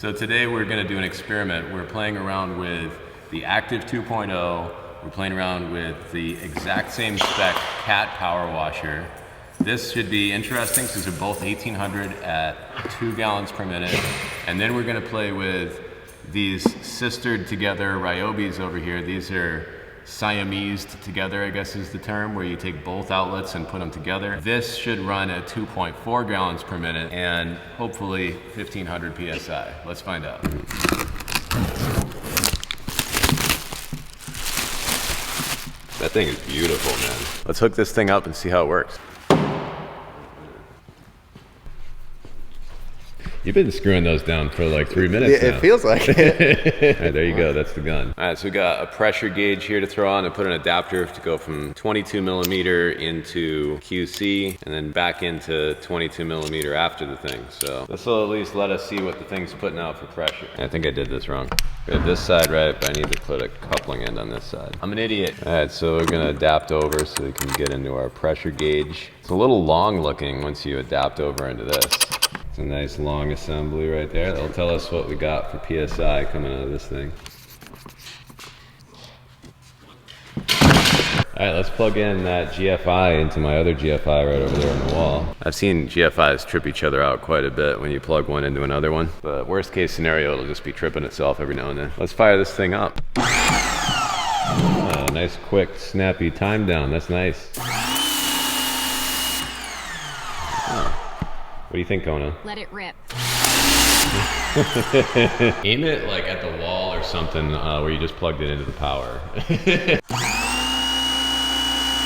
So today we're gonna do an experiment. We're playing around with the Active 2.0. We're playing around with the exact same spec Cat power washer. This should be interesting since they're both 1800 at 2 gallons per minute. And then we're gonna play with these sistered together Ryobis over here. These are Siamesed together, I guess is the term, where you take both outlets and put them together. This should run at 2.4 gallons per minute and hopefully 1500 PSI. Let's find out. That thing is beautiful, man. Let's hook this thing up and see how it works. You've been screwing those down for like 3 minutes now. It feels like it. All right, there you go, that's the gun. All right, so we got a pressure gauge here to throw on and put an adapter to go from 22 millimeter into QC and then back into 22 millimeter after the thing. So this will at least let us see what the thing's putting out for pressure. I think I did this wrong. We have this side right, but I need to put a coupling end on this side. I'm an idiot. All right, so we're gonna adapt over so we can get into our pressure gauge. It's a little long looking once you adapt over into this. It's a nice long assembly right there. That'll tell us what we got for PSI coming out of this thing. All right, let's plug in that GFI into my other GFI right over there on the wall. I've seen GFIs trip each other out quite a bit when you plug one into another one. But worst case scenario, it'll just be tripping itself every now and then. Let's fire this thing up. Nice, quick, snappy time down. That's nice. What do you think, Kona? Let it rip. Aim it like at the wall or something where you just plugged it into the power.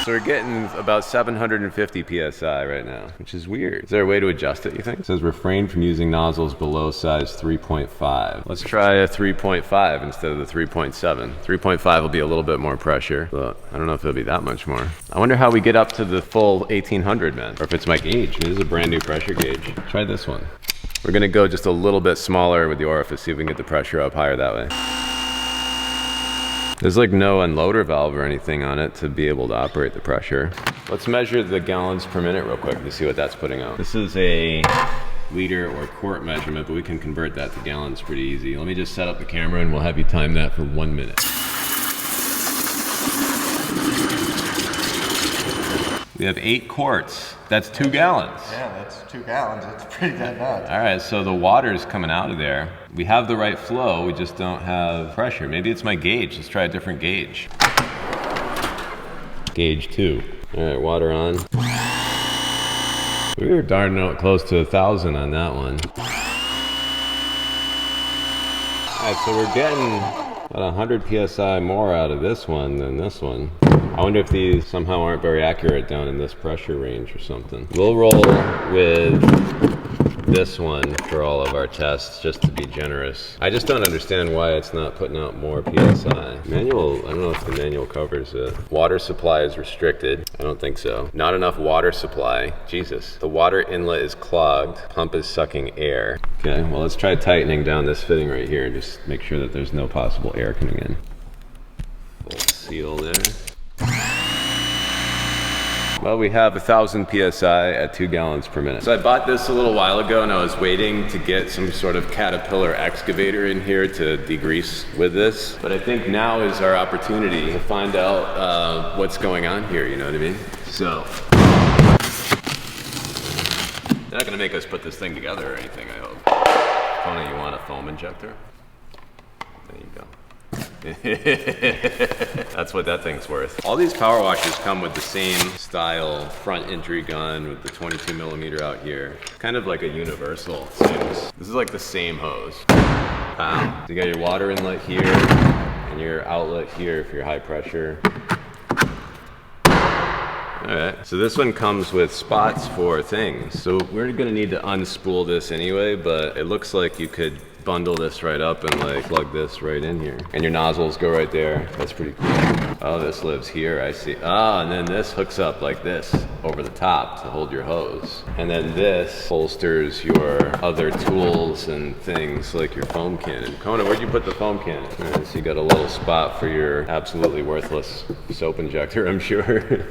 So we're getting about 750 PSI right now, which is weird. Is there a way to adjust it, you think? It says refrain from using nozzles below size 3.5. Let's try a 3.5 instead of the 3.7. 3.5 will be a little bit more pressure, but I don't know if it'll be that much more. I wonder how we get up to the full 1800, man. Or if it's my gauge. This is a brand new pressure gauge. Try this one. We're gonna go just a little bit smaller with the orifice, see if we can get the pressure up higher that way. There's like no unloader valve or anything on it to be able to operate the pressure. Let's measure the gallons per minute real quick to see what that's putting out. This is a liter or quart measurement, but we can convert that to gallons pretty easy. Let me just set up the camera and we'll have you time that for 1 minute. We have 8 quarts. That's 2 gallons. Yeah, that's 2 gallons. That's pretty dead nuts. All right, so the water is coming out of there. We have the right flow, we just don't have pressure. Maybe it's my gauge. Let's try a different gauge. Gauge 2. All right, water on. We were darn close to 1,000 on that one. All right, so we're getting about 100 PSI more out of this one than this one. I wonder if these somehow aren't very accurate down in this pressure range or something. We'll roll with this one for all of our tests just to be generous. I just don't understand why it's not putting out more PSI. Manual, I don't know if the manual covers it. Water supply is restricted. I don't think so. Not enough water supply. Jesus. The water inlet is clogged. Pump is sucking air. Okay, well let's try tightening down this fitting right here and just make sure that there's no possible air coming in. Full seal there. Well, we have 1,000 PSI at 2 gallons per minute. So I bought this a little while ago and I was waiting to get some sort of Caterpillar excavator in here to degrease with this. But I think now is our opportunity to find out what's going on here, you know what I mean? So, they're not gonna make us put this thing together or anything, I hope. Kona, you want a foam injector? There you go. That's what that thing's worth. All these power washers come with the same style front entry gun with the 22 millimeter out here. Kind of like a universal thing. This is like the same hose. So you got your water inlet here and your outlet here for your high pressure. Alright, so this one comes with spots for things. So we're gonna need to unspool this anyway, but it looks like you could bundle this right up and like plug this right in here. And your nozzles go right there. That's pretty cool. Oh, this lives here, I see. Ah, and then this hooks up like this over the top to hold your hose. And then this holsters your other tools and things like your foam cannon. Kona, where'd you put the foam cannon? Right, so you got a little spot for your absolutely worthless soap injector, I'm sure.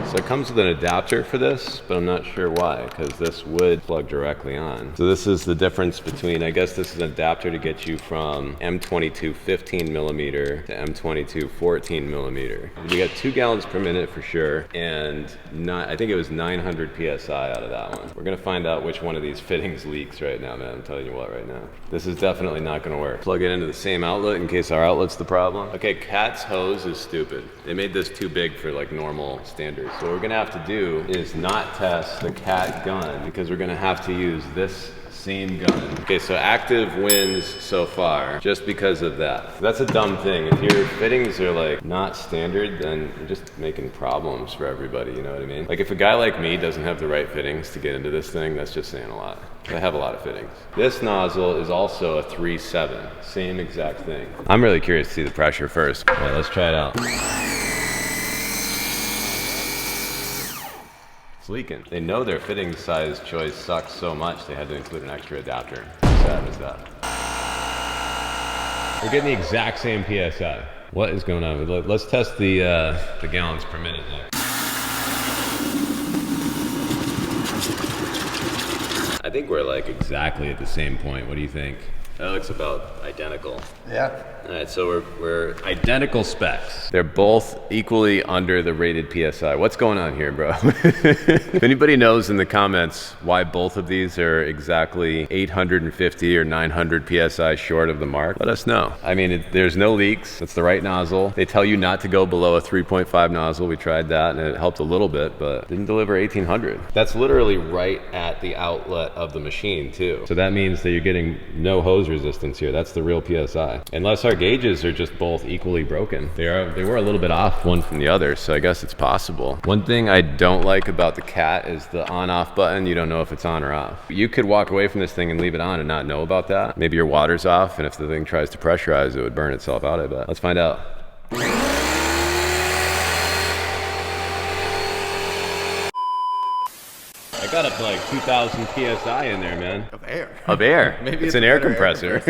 So it comes with an adapter for this, but I'm not sure why, because this would plug directly on. So this is the difference between, I guess this is an adapter to get you from M22 15 millimeter to M22 14 millimeter. We got 2 gallons per minute for sure, and I think it was 900 PSI out of that one. We're gonna find out which one of these fittings leaks right now, man. I'm telling you what right now. This is definitely not gonna work. Plug it into the same outlet in case our outlet's the problem. Okay, Cat's hose is stupid. They made this too big for like normal standards. So what we're gonna have to do is not test the Cat gun, because we're gonna have to use this same gun. Okay, so active wins so far just because of that. That's a dumb thing. If your fittings are like not standard, then you're just making problems for everybody, you know what I mean? Like if a guy like me doesn't have the right fittings to get into this thing, that's just saying a lot. I have a lot of fittings. This nozzle is also a 3.7, same exact thing. I'm really curious to see the pressure first. All right, let's try it out. It's leaking. They know their fitting size choice sucks so much they had to include an extra adapter. How sad is that? We're getting the exact same PSI. What is going on? Let's test the gallons per minute next. I think we're like exactly at the same point. What do you think? That looks about identical. Yeah. All right, so we're identical specs. They're both equally under the rated PSI. What's going on here, bro? If anybody knows in the comments why both of these are exactly 850 or 900 PSI short of the mark, let us know. I mean, there's no leaks. It's the right nozzle. They tell you not to go below a 3.5 nozzle. We tried that and it helped a little bit, but didn't deliver 1800. That's literally right at the outlet of the machine too. So that means that you're getting no hose resistance here. That's the real PSI. Unless our gauges are just both equally broken. They were a little bit off one from the other, so I guess it's possible. One thing I don't like about the Cat is the on-off button. You don't know if it's on or off. You could walk away from this thing and leave it on and not know about that. Maybe your water's off, and if the thing tries to pressurize, it would burn itself out, I bet. Let's find out. I got up to like 2,000 PSI in there, man. Of air. Of air. Maybe it's an air compressor.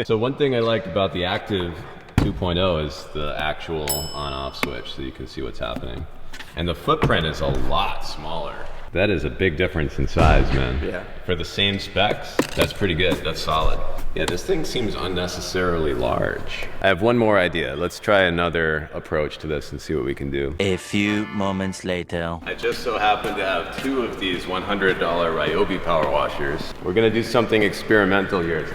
So one thing I liked about the Active 2.0 is the actual on-off switch, so you can see what's happening. And the footprint is a lot smaller. That is a big difference in size, man. Yeah. For the same specs, that's pretty good. That's solid. Yeah, this thing seems unnecessarily large. I have one more idea. Let's try another approach to this and see what we can do. A few moments later. I just so happen to have 2 of these $100 Ryobi power washers. We're gonna do something experimental here.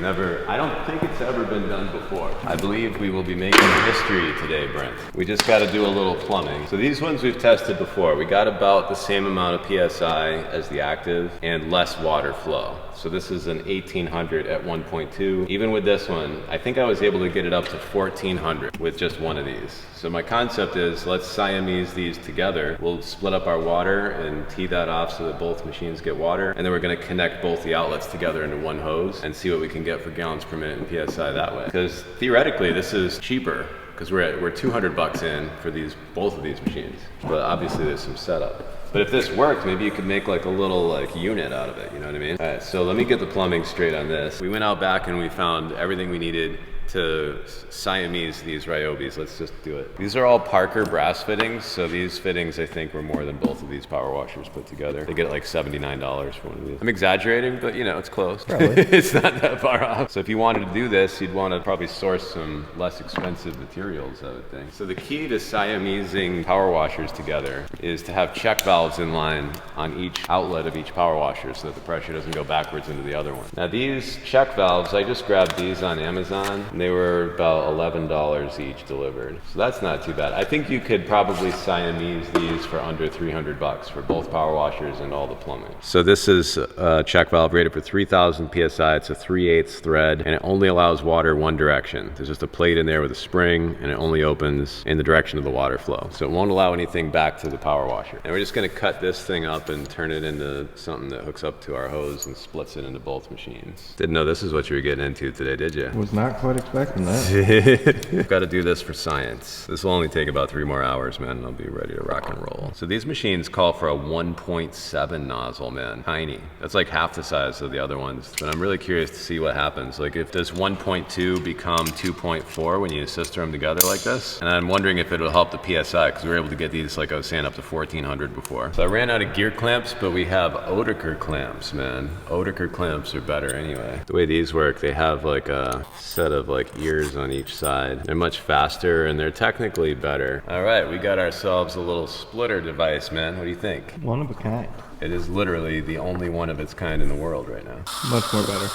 I don't think it's ever been done before. I believe we will be making history today, Brent. We just gotta do a little plumbing. So these ones we've tested before. We got about the same amount of PSI as the Active and less water flow. So this is an 1800 at 1.2. Even with this one, I think I was able to get it up to 1400 with just one of these. So my concept is, let's Siamese these together. We'll split up our water and tee that off so that both machines get water. And then we're gonna connect both the outlets together into one hose and see what we can get for gallons per minute and PSI that way. Because theoretically, this is cheaper, because we're 200 bucks in for both of these machines. But obviously there's some setup. But if this worked, maybe you could make like a little like unit out of it, you know what I mean? All right, so let me get the plumbing straight on this. We went out back and we found everything we needed to Siamese these Ryobis. Let's just do it. These are all Parker brass fittings, so these fittings I think were more than both of these power washers put together. They get like $79 for one of these. I'm exaggerating, but you know, it's close. It's not that far off. So if you wanted to do this, you'd want to probably source some less expensive materials, I would think. So the key to Siamesing power washers together is to have check valves in line on each outlet of each power washer so that the pressure doesn't go backwards into the other one. Now these check valves, I just grabbed these on Amazon. They were about $11 each delivered. So that's not too bad. I think you could probably Siamese these for under 300 bucks for both power washers and all the plumbing. So this is a check valve rated for 3,000 PSI. It's a 3/8 thread and it only allows water one direction. There's just a plate in there with a spring and it only opens in the direction of the water flow. So it won't allow anything back to the power washer. And we're just gonna cut this thing up and turn it into something that hooks up to our hose and splits it into both machines. Didn't know this is what you were getting into today, did you? Was not quite expecting that. Got to do this for science. This will only take about 3 more hours, man, and I'll be ready to rock and roll. So these machines call for a 1.7 nozzle, man. Tiny. That's like half the size of the other ones. But I'm really curious to see what happens. Like if does 1.2 become 2.4 when you sister them together like this? And I'm wondering if it'll help the PSI, because we were able to get these, like I was saying, up to 1400 before. So I ran out of gear clamps, but we have Oettinger clamps, man. Oettinger clamps are better anyway. The way these work, they have like a set of like ears on each side. They're much faster and they're technically better. All right, we got ourselves a little splitter device, man. What do you think? One of a kind. It is literally the only one of its kind in the world right now. Much more better.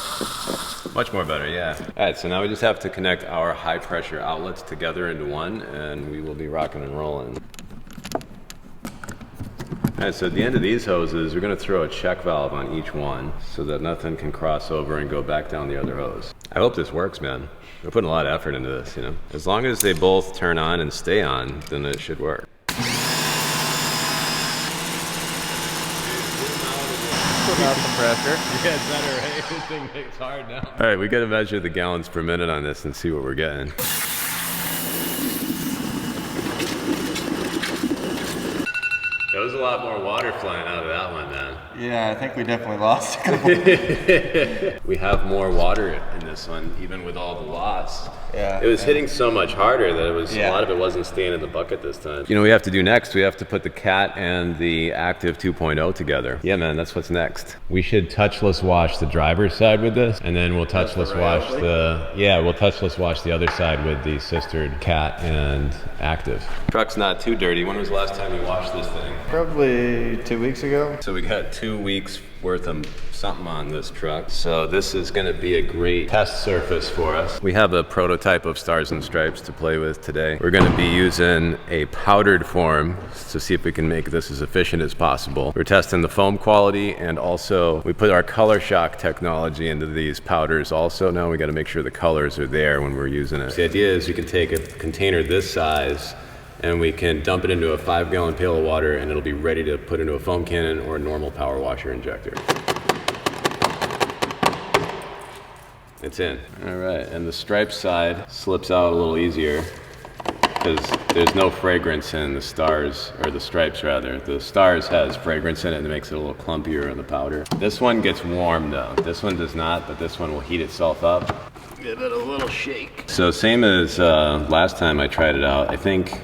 Much more better, yeah. All right, so now we just have to connect our high pressure outlets together into one and we will be rocking and rolling. All right, so at the end of these hoses, we're gonna throw a check valve on each one so that nothing can cross over and go back down the other hose. I hope this works, man. We're putting a lot of effort into this, you know? As long as they both turn on and stay on, then it should work. Compressor. Yeah, it's better, right? This thing makes hard now. All right, we gotta measure the gallons per minute on this and see what we're getting. There was a lot more water flying out of that one, man. Yeah, I think we definitely lost a couple. We have more water in this one, even with all the loss. Yeah. It was hitting so much harder that it was a lot of it wasn't staying in the bucket this time. You know what we have to do next? We have to put the CAT and the Active 2.0 together. Yeah, man, that's what's next. We should touchless wash the driver's side with this, and then we'll touchless wash we'll touchless wash the other side with the sistered CAT and Active. Truck's not too dirty. When was the last time you washed this thing? Probably 2 weeks ago. So we got 2 weeks worth of something on this truck. So this is gonna be a great test surface for us. We have a prototype of Stars and Stripes to play with today. We're gonna be using a powdered form to see if we can make this as efficient as possible. We're testing the foam quality, and also we put our color shock technology into these powders also. Now we gotta make sure the colors are there when we're using it. The idea is you can take a container this size and we can dump it into a 5-gallon pail of water and it'll be ready to put into a foam cannon or a normal power washer injector. It's in. All right, and the stripe side slips out a little easier because there's no fragrance in the stars, or the stripes rather. The stars has fragrance in it and it makes it a little clumpier in the powder. This one gets warm though. This one does not, but this one will heat itself up. Give it a little shake. So same as last time I tried it out, I think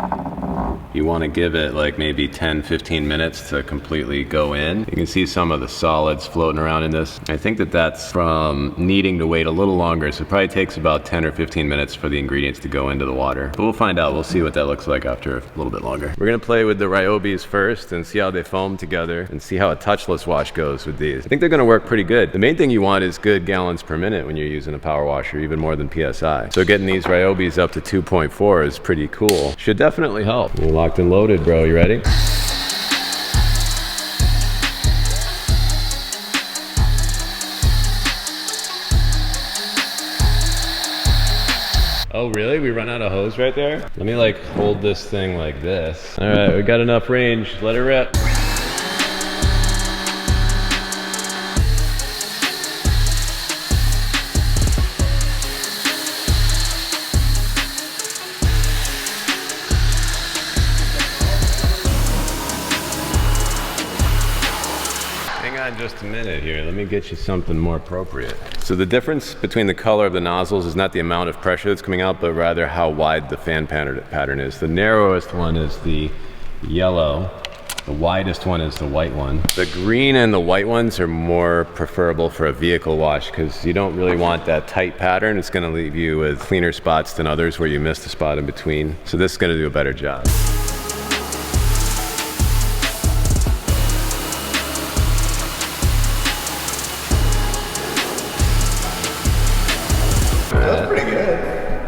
you want to give it like maybe 10-15 minutes to completely go in. You can see some of the solids floating around in this. I think that that's from needing to wait a little longer, so it probably takes about 10 or 15 minutes for the ingredients to go into the water. But we'll find out. We'll see what that looks like after a little bit longer. We're gonna play with the Ryobis first and see how they foam together and see how a touchless wash goes with these. I think they're gonna work pretty good. The main thing you want is good gallons per minute when you're using a power washer, even more than PSI. So getting these Ryobis up to 2.4 is pretty cool. Should definitely help. We're locked and loaded, bro. You ready? Oh, really? We run out of hose right there? Let me like hold this thing like this. All right, we got enough range. Let it rip. Just a minute here. Let me get you something more appropriate. So the difference between the color of the nozzles is not the amount of pressure that's coming out, but rather how wide the fan pattern is. The narrowest one is the yellow. The widest one is the white one. The green and the white ones are more preferable for a vehicle wash because you don't really want that tight pattern. It's going to leave you with cleaner spots than others where you missed a spot in between. So this is going to do a better job.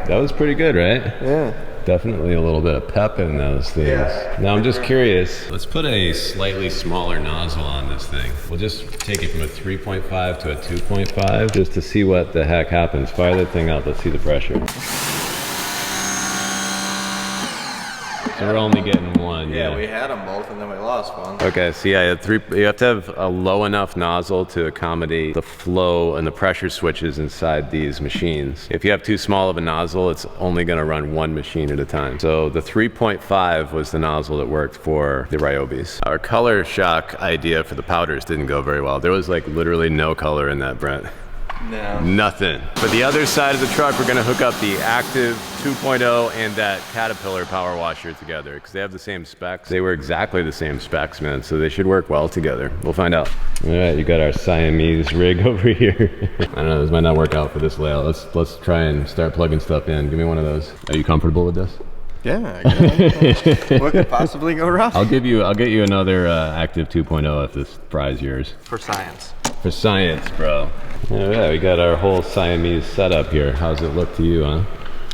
That was pretty good, right? Yeah. Definitely a little bit of pep in those things. Yeah. Now I'm just curious. Let's put a slightly smaller nozzle on this thing. We'll just take it from a 3.5 to a 2.5 just to see what the heck happens. Fire that thing up. Let's see the pressure. So So we're only getting one. Yeah, we had them both and then we lost one. Okay, so yeah, you have to have a low enough nozzle to accommodate the flow and the pressure switches inside these machines. If you have too small of a nozzle, it's only going to run one machine at a time. So the 3.5 was the nozzle that worked for the Ryobis. Our color shock idea for the powders didn't go very well. There was like literally no color in that, Brent. No. Nothing. For the other side of the truck, we're gonna hook up the Active 2.0 and that Caterpillar power washer together because they have the same specs. They were exactly the same specs, man, so they should work well together. We'll find out. All right, you got our Siamese rig over here. I don't know, this might not work out for this layout. Let's try and start plugging stuff in. Give me one of those. Are you comfortable with this? Yeah, I guess. What could possibly go wrong? I'll get you another Active 2.0 if this fries yours. For science. For science, bro. Oh yeah, we got our whole Siamese setup here. How's it look to you, huh?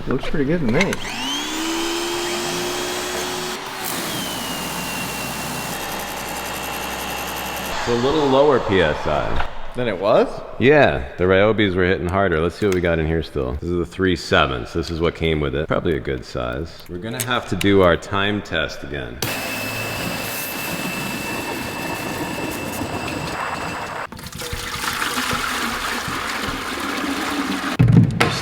Looks pretty good to me. It's a little lower PSI. Than it was? Yeah, the Ryobis were hitting harder. Let's see what we got in here still. This is the 3/7. This is what came with it. Probably a good size. We're gonna have to do our time test again.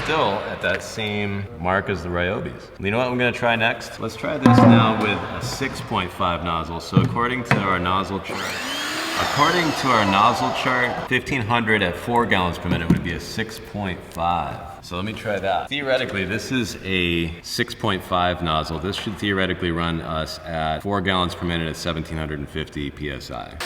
Still at that same mark as the Ryobis. You know what I'm gonna try next? Let's try this now with a 6.5 nozzle. So according to our nozzle chart, 1500 at 4 gallons per minute would be a 6.5. So let me try that. Theoretically, this is a 6.5 nozzle. This should theoretically run us at 4 gallons per minute at 1750 PSI.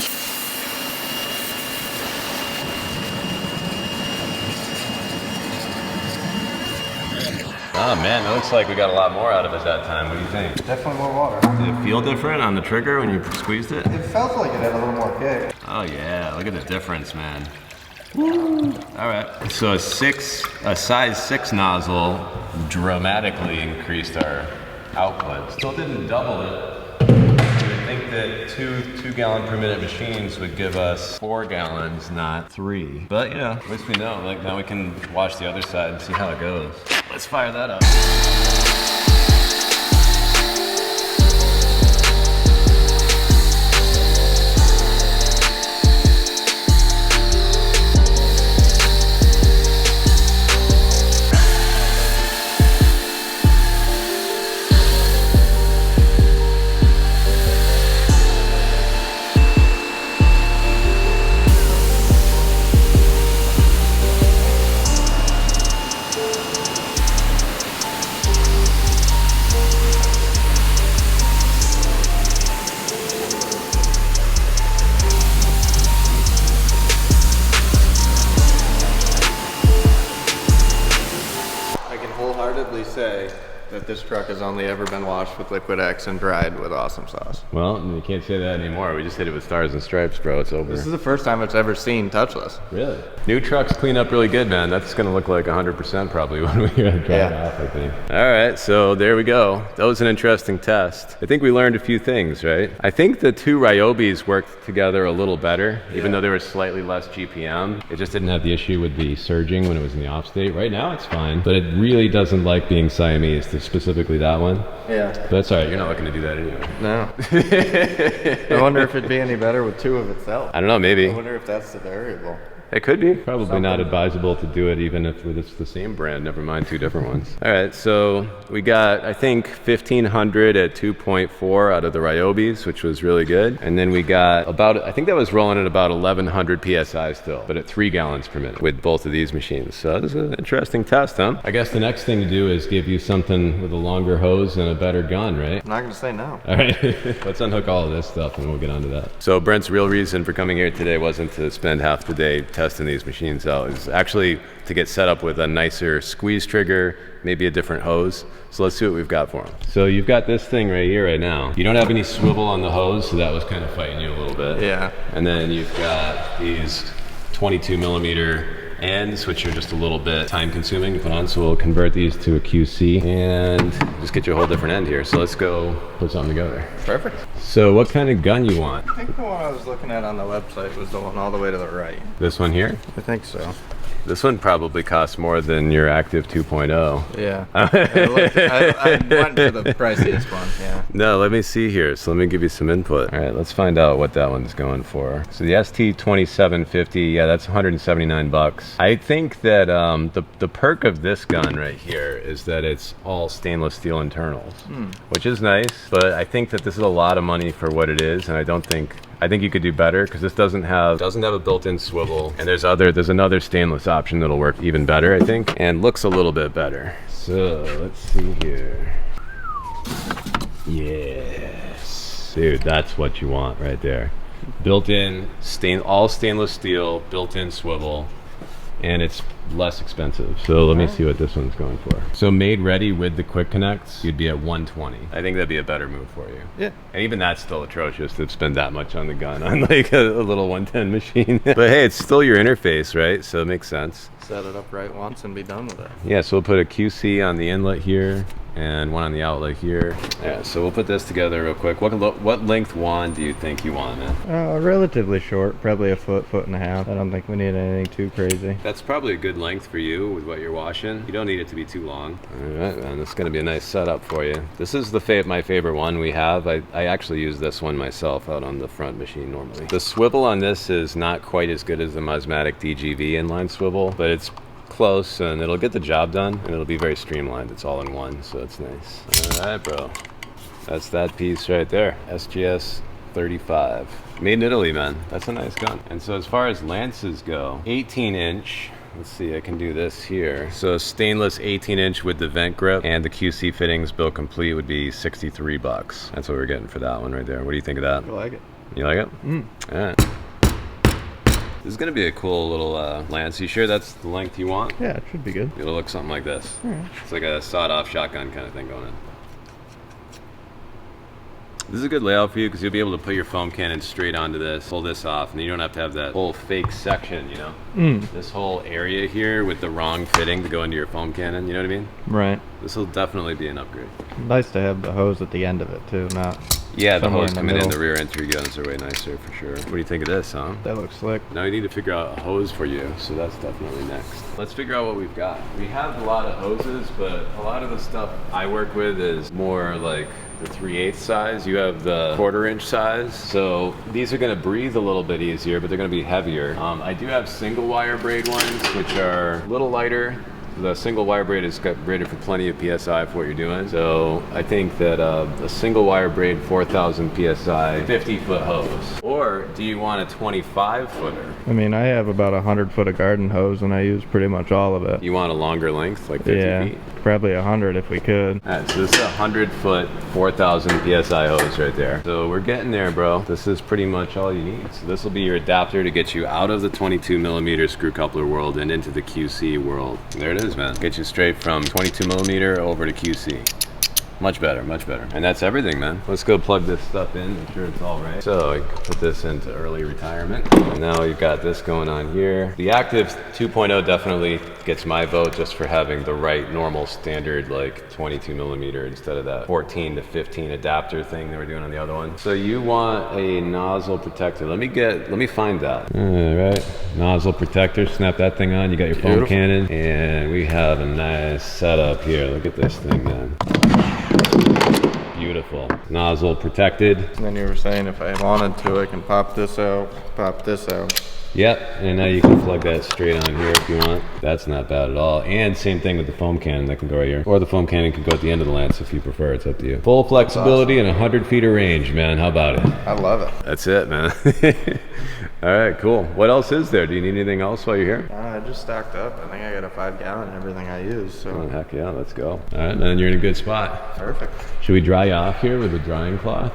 Oh man, it looks like we got a lot more out of it that time. What do you think? Definitely more water. Did it feel different on the trigger when you squeezed it? It felt like it had a little more kick. Oh yeah, look at the difference, man. Woo. All right, so a size 6 nozzle dramatically increased our output. Still didn't double it. You would think that two gallon per minute machines would give us 4 gallons, not 3. But you know, at least we know. Like now we can watch the other side and see how it goes. Let's fire that up. Say that this truck has only ever been washed with Liquid X and dried with awesome sauce. Well, you can't say that anymore. We just hit it with stars and stripes, bro. It's over. This is the first time it's ever seen touchless. Really? New trucks clean up really good, man. That's gonna look like 100% probably when we drive it off, I think. All right, so there we go. That was an interesting test. I think we learned a few things, right? I think the two Ryobis worked together a little better, even though they were slightly less GPM. It just didn't have the issue with the surging when it was in the off state. Right now it's fine, but it really doesn't like being Siamese, specifically that one. Yeah. But that's all right, you're not looking to do that anyway. No. I wonder if it'd be any better with 2 of itself. I don't know, maybe. I wonder if that's the variable. It could be. Probably not advisable to do it even if it's the same brand, never mind 2 different ones. All right, so we got, I think, 1500 at 2.4 out of the Ryobis, which was really good. And then we got about, I think that was rolling at about 1100 PSI still, but at 3 gallons per minute with both of these machines. So this is an interesting test, huh? I guess the next thing to do is give you something with a longer hose and a better gun, right? I'm not gonna say no. All right, let's unhook all of this stuff and we'll get onto that. So Brent's real reason for coming here today wasn't to spend half the day testing these machines out. It's actually to get set up with a nicer squeeze trigger, maybe a different hose. So let's see what we've got for them. So you've got this thing right here right now. You don't have any swivel on the hose, so that was kind of fighting you a little bit. Yeah. And then you've got these 22 millimeter ends, which are just a little bit time consuming to put on. So we'll convert these to a QC and just get you a whole different end here. So let's go put something together. Perfect. So what kind of gun you want? I think the one I was looking at on the website was the one all the way to the right. This one here? I think so. This one probably costs more than your Active 2.0. Yeah. I went for the priciest one, yeah. No, let me see here. So let me give you some input. All right, let's find out what that one's going for. So the ST2750, yeah, that's 179 bucks. I think that the perk of this gun right here is that it's all stainless steel internals, which is nice, but I think that this is a lot of money for what it is, and I think you could do better because this doesn't have a built-in swivel, and there's another stainless option that'll work even better, I think, and looks a little bit better. So let's see here. Yes, dude, that's what you want right there. Built-in all stainless steel, built-in swivel, and it's less expensive. So let me see what this one's going for. So made ready with the quick connects, you'd be at 120. I think that'd be a better move for you. Yeah. And even that's still atrocious to spend that much on the gun on like a little 110 machine. But hey, it's still your interface, right? So it makes sense. Set it up right once and be done with it. Yeah, so we'll put a QC on the inlet here and one on the outlet here. Yeah, so we'll put this together real quick. What length wand do you think you want, man? Relatively short, probably a foot and a half. I don't think we need anything too crazy. That's probably a good length for you with what you're washing. You don't need it to be too long. All right, man, this is gonna be a nice setup for you. This is my favorite one we have. I actually use this one myself out on the front machine normally. The swivel on this is not quite as good as the MOSMATIC DGV inline swivel, but it's close and it'll get the job done and it'll be very streamlined. It's all in one, so it's nice. All right, bro. That's that piece right there. SGS 35. Made in Italy, man. That's a nice gun. And so as far as lances go, 18-inch. Let's see, I can do this here. So stainless 18-inch with the vent grip and the QC fittings built complete would be 63 bucks. That's what we're getting for that one right there. What do you think of that? I like it. You like it? All right. This is gonna be a cool little lance. You sure that's the length you want? Yeah, it should be good. It'll look something like this. All right. It's like a sawed-off shotgun kind of thing going in. This is a good layout for you because you'll be able to put your foam cannon straight onto this, pull this off, and you don't have to have that whole fake section, you know? This whole area here with the wrong fitting to go into your foam cannon, you know what I mean? Right. This will definitely be an upgrade. Nice to have the hose at the end of it too, not Yeah, the hose in the coming in, middle. the rear entry guns are way nicer for sure. What do you think of this, huh? That looks slick. Now we need to figure out a hose for you, so that's definitely next. Let's figure out what we've got. We have a lot of hoses, but a lot of the stuff I work with is more like the 3/8 size. You have the 1/4-inch size. So these are gonna breathe a little bit easier, but they're gonna be heavier. I do have single wire braid ones, which are a little lighter. The single wire braid is rated for plenty of PSI for what you're doing. So I think that a single wire braid 4,000 PSI, 50-foot hose. Or do you want a 25-footer? I mean, I have about 100 foot of garden hose and I use pretty much all of it. You want a longer length, like 50 feet? Probably 100 if we could. All right, so this is a 100-foot, 4,000 PSI hose right there. So we're getting there, bro. This is pretty much all you need. So this will be your adapter to get you out of the 22mm screw coupler world and into the QC world. There it is, man. Get you straight from 22mm over to QC. Much better, much better. And that's everything, man. Let's go plug this stuff in, make sure it's all right. So I can put this into early retirement. And now you've got this going on here. The Active 2.0 definitely gets my vote just for having the right normal standard like 22mm instead of that 14 to 15 adapter thing that we're doing on the other one. So you want a nozzle protector. Let me find that. All right, nozzle protector, snap that thing on. You got your foam cannon and we have a nice setup here. Look at this thing, man. Beautiful. Nozzle protected. And then you were saying if I wanted to, I can pop this out, pop this out. Yep, and now you can plug that straight on here if you want. That's not bad at all. And same thing with the foam cannon that can go right here. Or the foam cannon can go at the end of the lance if you prefer. It's up to you. Full flexibility and 100 feet of range, man. How about it? I love it. That's it, man. All right, cool. What else is there? Do you need anything else while you're here? I just stocked up. I think I got a 5-gallon in everything I use. So. Oh, heck yeah, let's go. All right, man, you're in a good spot. Perfect. Should we dry you off here with a drying cloth?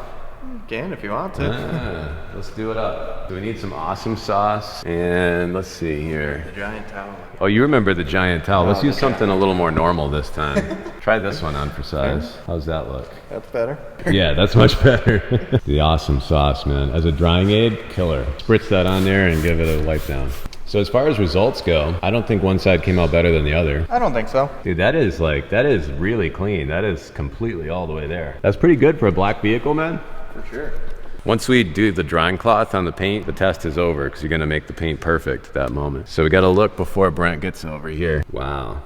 Can if you want to. Let's do it up. So we need some awesome sauce, and let's see here. The giant towel. Oh, you remember the giant towel. Let's use the something a little more normal this time. Try this one on for size. How's that look? That's better. Yeah, that's much better. The awesome sauce, man. As a drying aid, killer. Spritz that on there and give it a wipe down. So as far as results go, I don't think one side came out better than the other. I don't think so. Dude, that is really clean. That is completely all the way there. That's pretty good for a black vehicle, man. For sure. Once we do the drying cloth on the paint, the test is over because you're gonna make the paint perfect at that moment. So we gotta look before Brent gets over here. Wow.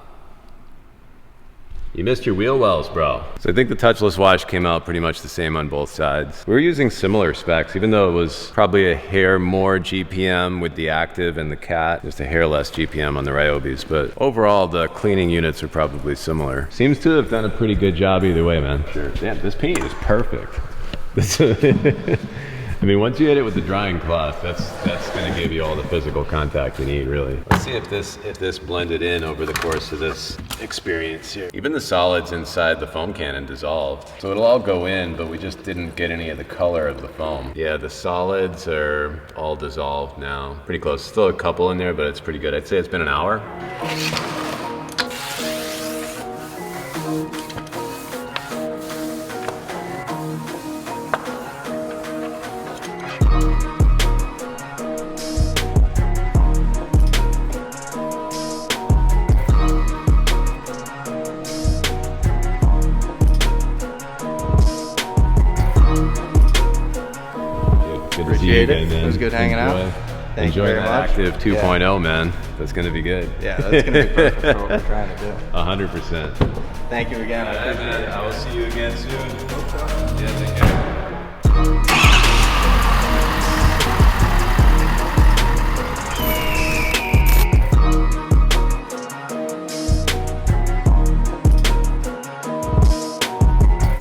You missed your wheel wells, bro. So I think the touchless wash came out pretty much the same on both sides. We were using similar specs, even though it was probably a hair more GPM with the active and the cat, just a hair less GPM on the Ryobis. But overall, the cleaning units are probably similar. Seems to have done a pretty good job either way, man. Sure. Damn, this paint is perfect. I mean, once you hit it with the drying cloth, that's gonna give you all the physical contact you need, really. Let's see if this blended in over the course of this experience here. Even the solids inside the foam cannon dissolved. So it'll all go in, but we just didn't get any of the color of the foam. Yeah, the solids are all dissolved now. Pretty close. Still a couple in there, but it's pretty good. I'd say it's been an hour. Appreciate it. It was good hanging out. Thank you very much. Active 2.0, man. That's going to be good. Yeah, that's going to be perfect for what we're trying to do. 100%. Thank you again. I appreciate it. I will see you again soon. Yeah,